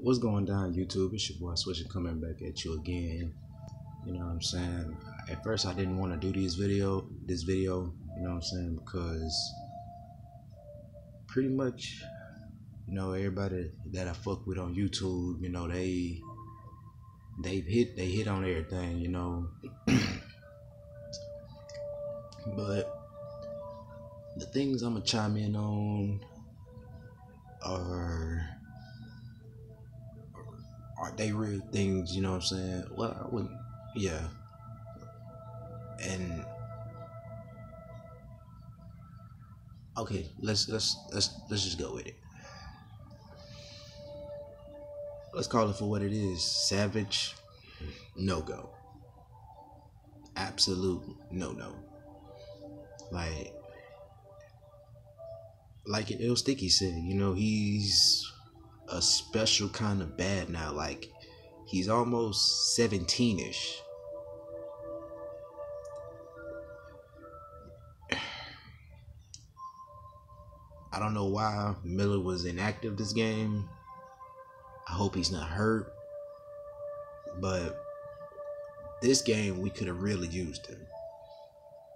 What's going down, YouTube? It's your boy Switcher coming back at you again. You know what I'm saying? At first I didn't want to do this video, you know what I'm saying, because pretty much, everybody that I fuck with on YouTube, they hit on everything, but the things I'm gonna chime in on are they real things, you know what I'm saying? Well, I wouldn't, yeah. And okay, let's just go with it. Let's call it for what it is. Savage, no go. Absolute no. Like Il Sticky said, he's a special kind of bad now. Like, he's almost 17-ish. I don't know why Miller was inactive this game. I hope he's not hurt. But this game, we could have really used him.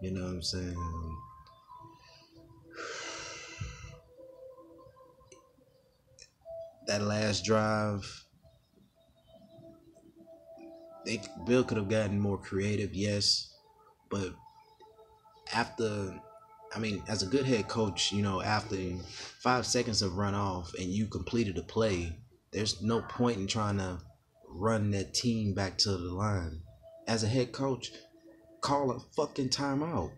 You know what I'm saying? That last drive, Bill could have gotten more creative, yes. But as a good head coach, after 5 seconds of run off and you completed a play, there's no point in trying to run that team back to the line. As a head coach, call a fucking timeout.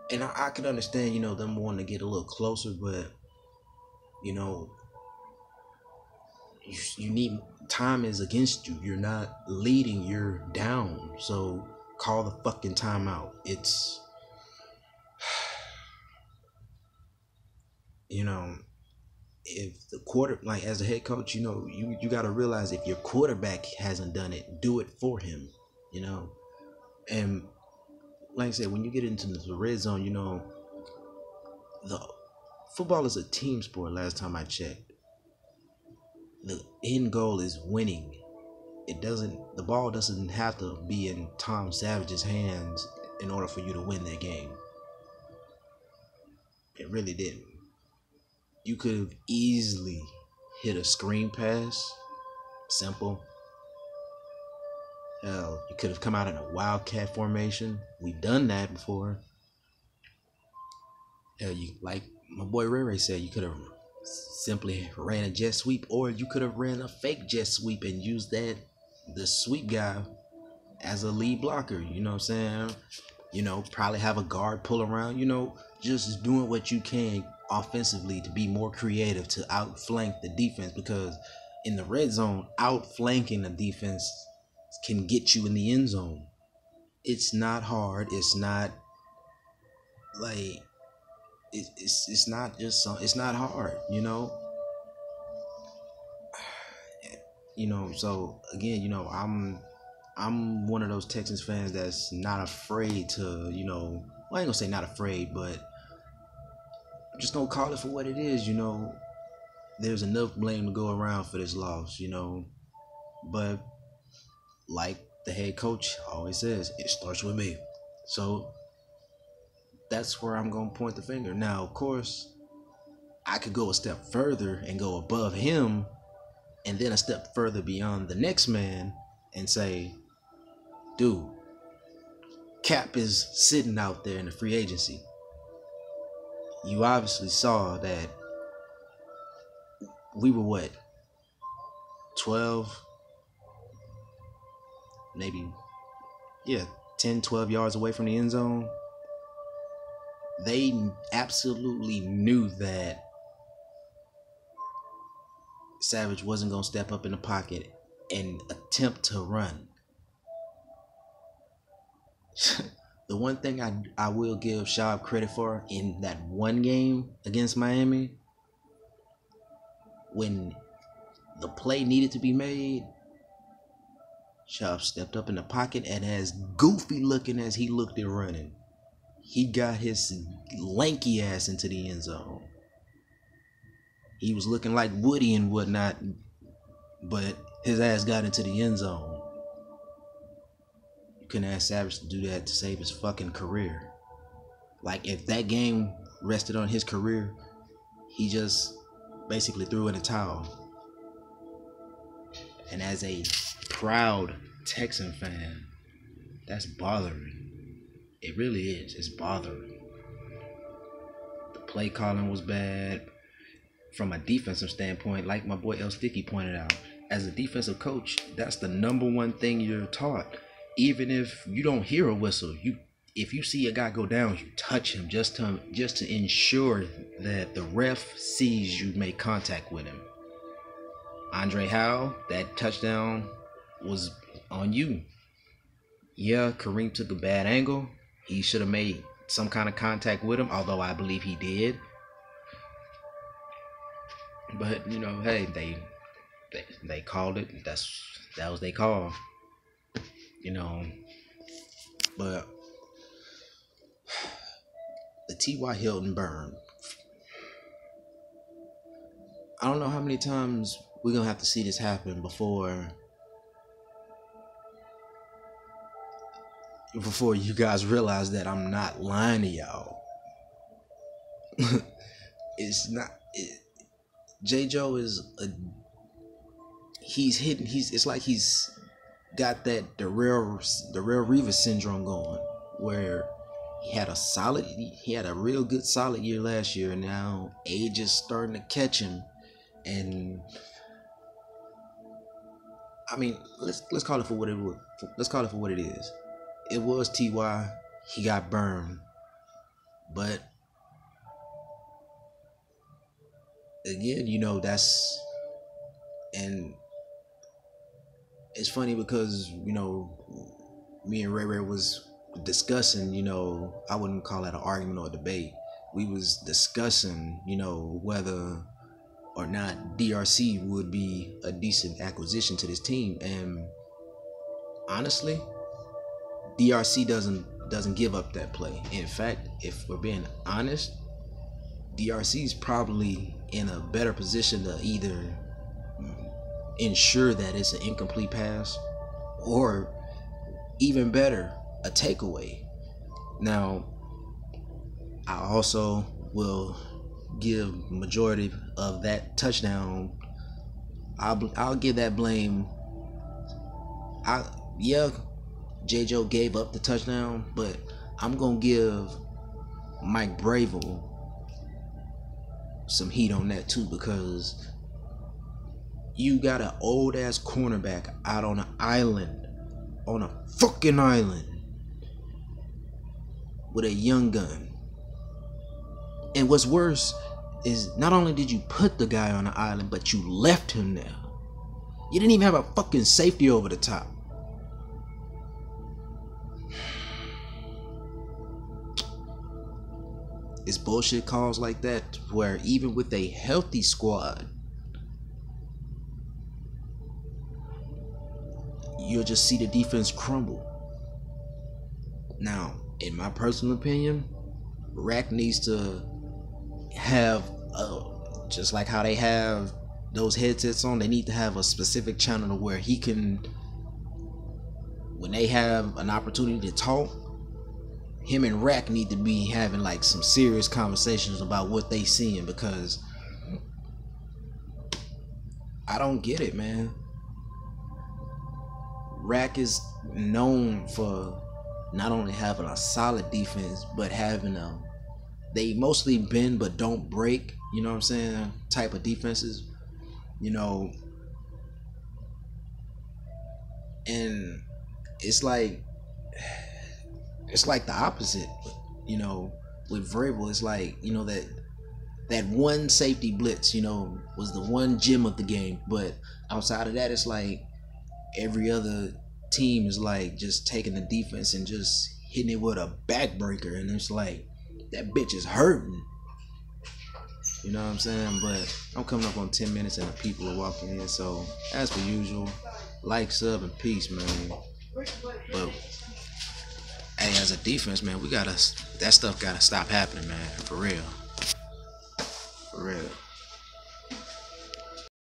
And I could understand, them wanting to get a little closer, but you need, time is against you. You're not leading, you're down. So call the fucking timeout. It's if the as a head coach, you got to realize if your quarterback hasn't done it, do it for him, and like I said, when you get into the red zone, the football is a team sport. Last time I checked, the end goal is winning. The ball doesn't have to be in Tom Savage's hands in order for you to win that game. It really didn't. You could have easily hit a screen pass, simple. Hell, you could have come out in a wildcat formation. We've done that before. Hell, like my boy Ray said, you could have simply ran a jet sweep, or you could have ran a fake jet sweep and used the sweep guy as a lead blocker. You know what I'm saying? Probably have a guard pull around. Just doing what you can offensively to be more creative, to outflank the defense, because in the red zone, outflanking the defense can get you in the end zone. It's not hard. It's not like it's not just it's not hard, so again, I'm one of those Texans fans that's not afraid to, well, I ain't gonna say not afraid, but I'm just gonna call it for what it is. There's enough blame to go around for this loss, but like the head coach always says, it starts with me. So that's where I'm gonna point the finger. Now, of course, I could go a step further and go above him, and then a step further beyond the next man and say, dude, Cap is sitting out there in the free agency. You obviously saw that we were what, 12, maybe, 10, 12 yards away from the end zone. They absolutely knew that Savage wasn't going to step up in the pocket and attempt to run. The one thing I will give Schaub credit for in that one game against Miami, when the play needed to be made, Schaub stepped up in the pocket, and as goofy looking as he looked at running, he got his lanky ass into the end zone. He was looking like Woody and whatnot, but his ass got into the end zone. You couldn't ask Savage to do that to save his fucking career. Like, if that game rested on his career, he just basically threw in a towel. And as a proud Texan fan, that's bothering. It really is. It's bothering. The play calling was bad. From a defensive standpoint, like my boy El Sticky pointed out, as a defensive coach, that's the number one thing you're taught. Even if you don't hear a whistle, if you see a guy go down, you touch him just to ensure that the ref sees you make contact with him. Andre Howell, that touchdown was on you. Yeah, Kareem took a bad angle. He should have made some kind of contact with him, although I believe he did. But, you know, hey, they called it. That was their call. You know, but the T.Y. Hilton burn. I don't know how many times we're going to have to see this happen before you guys realize that I'm not lying to y'all. It's not... J. Joe is it's like he's got that the real Reaver syndrome going, where he had a real good solid year last year, and now age is starting to catch him. And I mean, let's call it for what it was. Let's call it for what it is. It was T.Y. He got burned, but again, you know, and it's funny because, you know, me and Ray was discussing, you know, I wouldn't call that an argument or a debate. We was discussing, you know, whether or not DRC would be a decent acquisition to this team. And honestly, DRC doesn't give up that play. In fact, if we're being honest, DRC is probably in a better position to either ensure that it's an incomplete pass, or even better, a takeaway. Now, I also will give majority of that touchdown. I'll give that blame. J. Joe gave up the touchdown, but I'm gonna give Mike Bravel some heat on that too, because you got an old ass cornerback out on an island, on a fucking island, with a young gun. And what's worse is, not only did you put the guy on the island, but you left him there. You didn't even have a fucking safety over the top. It's bullshit calls like that where even with a healthy squad, you'll just see the defense crumble. Now, in my personal opinion, Rack needs to have, just like how they have those headsets on, they need to have a specific channel to where he can, when they have an opportunity to talk, him and Rack need to be having like some serious conversations about what they seeing, because I don't get it, man. Rack is known for not only having a solid defense, but having they mostly bend but don't break, you know what I'm saying, type of defenses, you know. And it's like the opposite, you know, with Vrabel. It's like, you know, that one safety blitz, you know, was the one gem of the game, but outside of that, it's like every other team is like just taking the defense and just hitting it with a backbreaker, and it's like that bitch is hurting. You know what I'm saying? But I'm coming up on 10 minutes and the people are walking in, so as per usual, like, sub, and peace, man. But hey, as a defense, man, that stuff gotta stop happening, man. For real. For real.